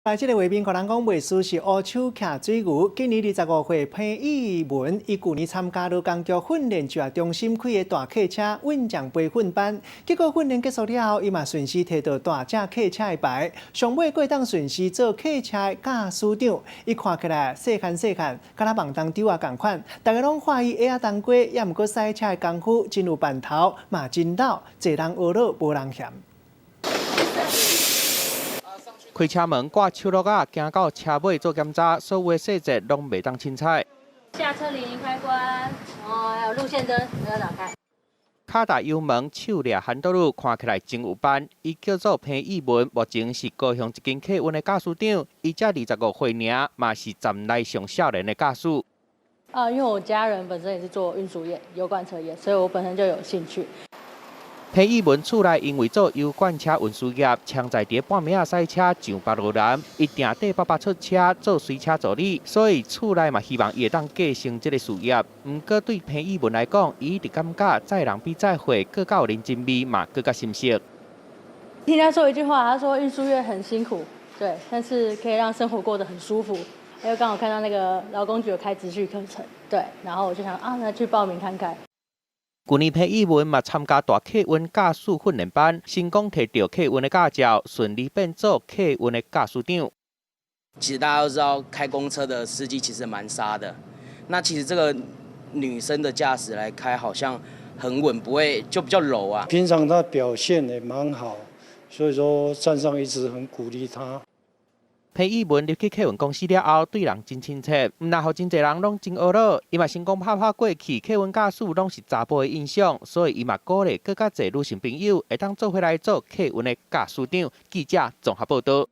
来，这个画面，可人讲袂输是乌手徛水牛。今年25岁潘义文，伊去年参加了工作训练就中心开的大客车稳将培训班，结果训练结束了后，伊嘛顺势摕到大只客车的牌，上尾过当顺势做客车的驾驶长。伊看起来细汉，敢若梦当丢啊共款，大家拢欢喜会晓当过，也毋过赛车的功夫真有办头，嘛真老，侪人学了无人嫌。 开车门挂手落啊，行到车尾做检查，所有的细节拢袂当凊彩。下车铃开关，还有路线灯都要打开。脚踏油门，手抓handle路，看起来真有班。伊叫做潘义文，目前是高雄一间客运的驾驶长，伊才25岁尔，嘛是站内上少年的驾驶。因为我家人本身也是做运输业、油罐车业，所以我本身就有兴趣。 潘义文厝内因为做油罐车运输业，常在伫半暝赛车上北路南，伊定缀爸爸出车做随车助理，所以厝内嘛希望伊会当继承这个事业。毋过对潘义文来讲，伊一直感觉载人比载货更较有人情味，嘛更较心息。听他说一句话，他说运输业很辛苦，对，但是可以让生活过得很舒服。因为刚好看到那个劳工局有开职训课程，对，然后我就想那去报名看看。 去年潘义文嘛参加大客运驾驶训练班，成功摕到客运的驾照，顺利变做客运的驾驶长。其实大家都知道，开公车的司机其实蛮杀的。那其实这个女生的驾驶来开，好像很稳，不会就比较柔啊。平常她表现也蛮好，所以说站上一直很鼓励她。 潘义文入去客运公司了后，对人真亲切，毋但互真侪人拢真学了。伊嘛成功拍过去，客运驾驶拢是查甫的印象，所以伊嘛鼓励更加侪女性朋友会当做回来做客运的驾驶长。记者综合报道。